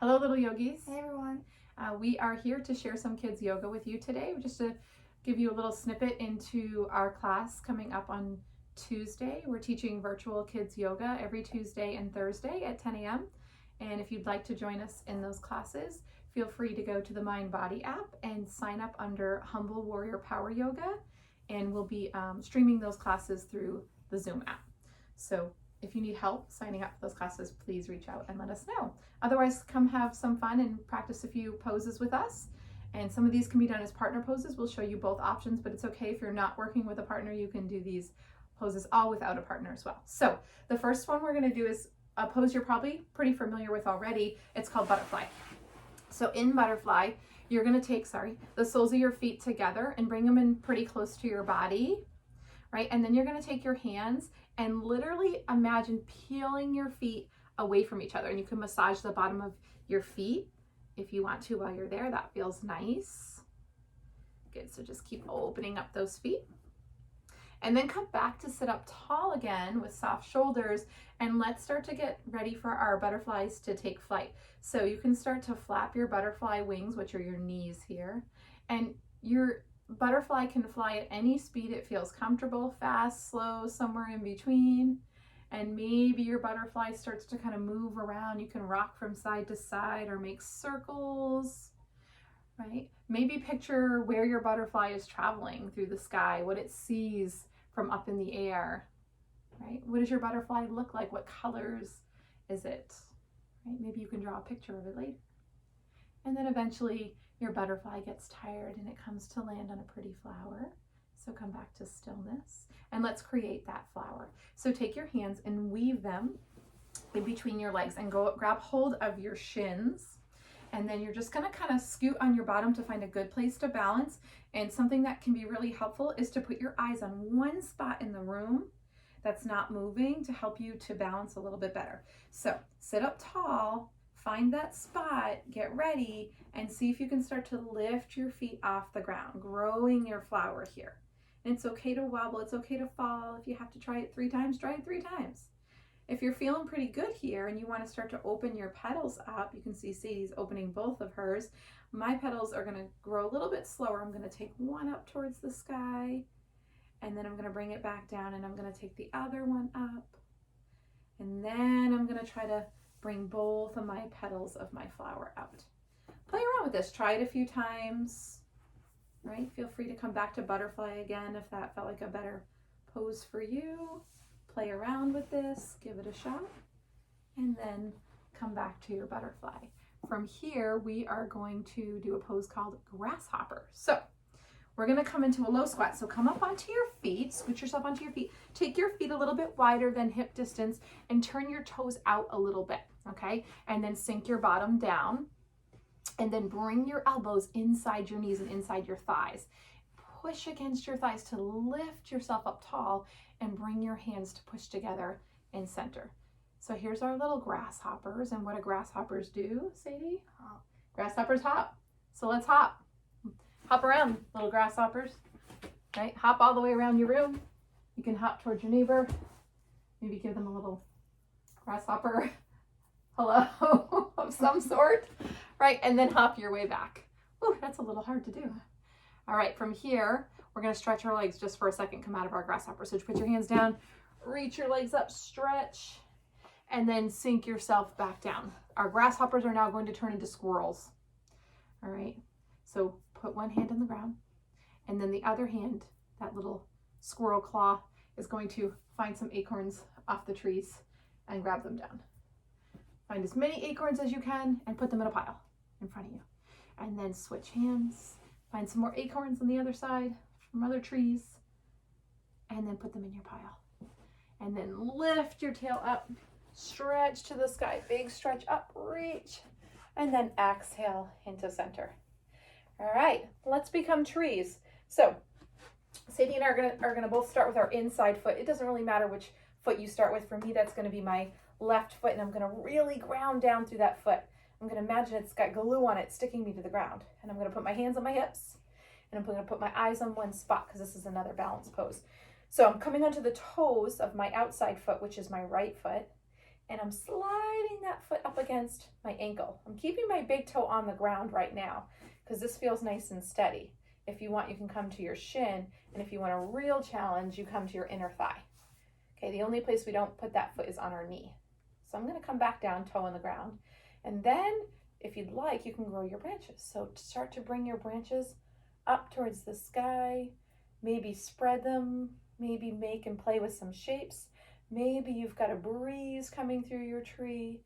Hello, little yogis. Hey everyone. We are here to share some kids yoga with you today, just to give you a little snippet into our class coming up on Tuesday. We're teaching virtual kids yoga every Tuesday and Thursday at 10 a.m. And if you'd like to join us in those classes, feel free to go to the Mind Body app and sign up under Humble Warrior Power Yoga. And we'll be streaming those classes through the Zoom app. So if you need help signing up for those classes, please reach out and let us know. Otherwise, come have some fun and practice a few poses with us. And some of these can be done as partner poses. We'll show you both options, but it's okay if you're not working with a partner, you can do these poses all without a partner as well. So the first one we're gonna do is a pose you're probably pretty familiar with already. It's called butterfly. So in butterfly, you're gonna take, the soles of your feet together and bring them in pretty close to your body, right? And then you're gonna take your hands and literally imagine peeling your feet away from each other. And you can massage the bottom of your feet if you want to while you're there. That feels nice. Good, so just keep opening up those feet. And then come back to sit up tall again with soft shoulders, and let's start to get ready for our butterflies to take flight. So you can start to flap your butterfly wings, which are your knees here, and your butterfly can fly at any speed it feels comfortable, fast, slow, somewhere in between. And maybe your butterfly starts to kind of move around. You can rock from side to side or make circles, right? Maybe picture where your butterfly is traveling through the sky, what it sees from up in the air, right? What does your butterfly look like? What colors is it, right? Maybe you can draw a picture of it later. And then eventually your butterfly gets tired and it comes to land on a pretty flower. So come back to stillness and let's create that flower. So take your hands and weave them in between your legs and go grab hold of your shins. And then you're just gonna kind of scoot on your bottom to find a good place to balance. And something that can be really helpful is to put your eyes on one spot in the room that's not moving to help you to balance a little bit better. So sit up tall, find that spot, get ready, and see if you can start to lift your feet off the ground, growing your flower here. And it's okay to wobble, it's okay to fall. If you have to try it 3 times, try it 3 times. If you're feeling pretty good here and you want to start to open your petals up, you can see Sadie's opening both of hers. My petals are going to grow a little bit slower. I'm going to take one up towards the sky, and then I'm going to bring it back down, and I'm going to take the other one up. And then I'm going to try to bring both of my petals of my flower out. Play around with this. Try it a few times, right? Feel free to come back to butterfly again if that felt like a better pose for you. Play around with this, give it a shot, and then come back to your butterfly. From here, we are going to do a pose called Grasshopper. So we're gonna come into a low squat. So come up onto your feet, scoot yourself onto your feet, take your feet a little bit wider than hip distance and turn your toes out a little bit, okay? And then sink your bottom down and then bring your elbows inside your knees and inside your thighs. Push against your thighs to lift yourself up tall and bring your hands to push together in center. So here's our little grasshoppers, and what do grasshoppers do, Sadie? Grasshoppers hop. So let's hop. Hop around, little grasshoppers, right? Hop all the way around your room. You can hop towards your neighbor. Maybe give them a little grasshopper hello of some sort, right? And then hop your way back. Ooh, that's a little hard to do. All right, from here, we're gonna stretch our legs just for a second, come out of our grasshopper. So put your hands down, reach your legs up, stretch, and then sink yourself back down. Our grasshoppers are now going to turn into squirrels. All right, so put one hand on the ground, and then the other hand, that little squirrel claw, is going to find some acorns off the trees and grab them down. Find as many acorns as you can and put them in a pile in front of you. And then switch hands. Find some more acorns on the other side from other trees, and then put them in your pile. And then lift your tail up, stretch to the sky, big stretch up, reach, and then exhale into center. All right, let's become trees. So Sadie and I are gonna both start with our inside foot. It doesn't really matter which foot you start with. For me, that's gonna be my left foot, and I'm gonna really ground down through that foot. I'm gonna imagine it's got glue on it sticking me to the ground. And I'm gonna put my hands on my hips, and I'm gonna put my eyes on one spot because this is another balance pose. So I'm coming onto the toes of my outside foot, which is my right foot, and I'm sliding that foot up against my ankle. I'm keeping my big toe on the ground right now because this feels nice and steady. If you want, you can come to your shin, and if you want a real challenge, you come to your inner thigh. Okay, the only place we don't put that foot is on our knee. So I'm gonna come back down, toe on the ground, and then if you'd like, you can grow your branches. So start to bring your branches up towards the sky, maybe spread them, maybe make and play with some shapes. Maybe you've got a breeze coming through your tree,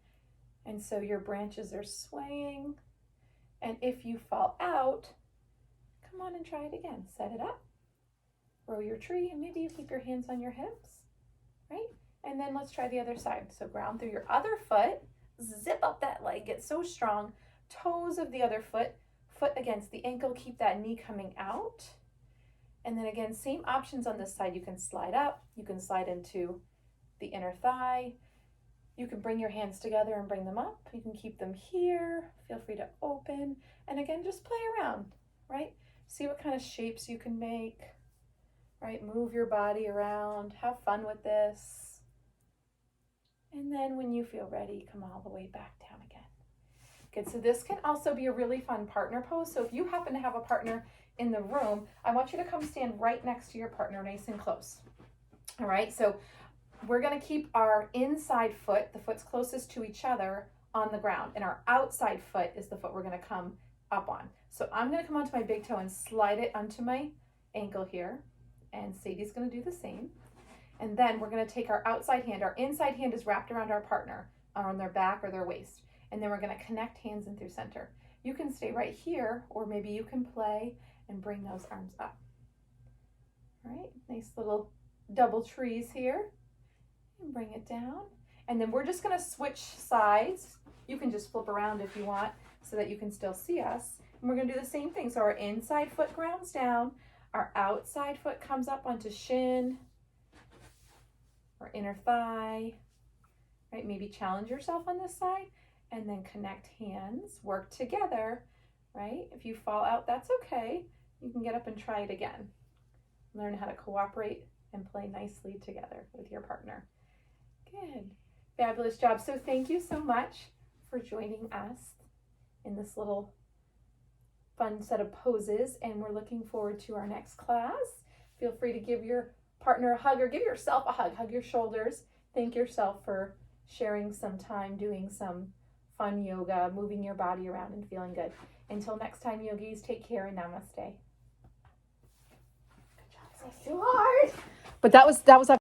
and so your branches are swaying. And if you fall out, come on and try it again. Set it up, grow your tree, and maybe you keep your hands on your hips, right? And then let's try the other side. So ground through your other foot, zip up that leg, get so strong, toes of the other foot, foot against the ankle, keep that knee coming out. And then again, same options on this side. You can slide up, you can slide into the inner thigh. You can bring your hands together and bring them up. You can keep them here. Feel free to open. And again, just play around, right? See what kind of shapes you can make, right? Move your body around, have fun with this. And then when you feel ready, come all the way back down again. Good, so this can also be a really fun partner pose. So if you happen to have a partner in the room, I want you to come stand right next to your partner, nice and close. All right, so we're gonna keep our inside foot, the foot's closest to each other, on the ground, and our outside foot is the foot we're gonna come up on. So I'm gonna come onto my big toe and slide it onto my ankle here, and Sadie's gonna do the same. And then we're gonna take our outside hand, our inside hand is wrapped around our partner, on their back or their waist, and then we're gonna connect hands in through center. You can stay right here, or maybe you can play and bring those arms up. All right, nice little double trees here. And bring it down. And then we're just gonna switch sides. You can just flip around if you want so that you can still see us. And we're gonna do the same thing. So our inside foot grounds down, our outside foot comes up onto shin, or inner thigh, right? Maybe challenge yourself on this side, and then connect hands, work together, right? If you fall out, that's okay. You can get up and try it again. Learn how to cooperate and play nicely together with your partner. Good, fabulous job. So thank you so much for joining us in this little fun set of poses, and we're looking forward to our next class. Feel free to give your partner a hug, or give yourself a hug. Hug your shoulders. Thank yourself for sharing some time doing some fun yoga, moving your body around and feeling good. Until next time, yogis, take care and namaste. Good job. So hard. But that was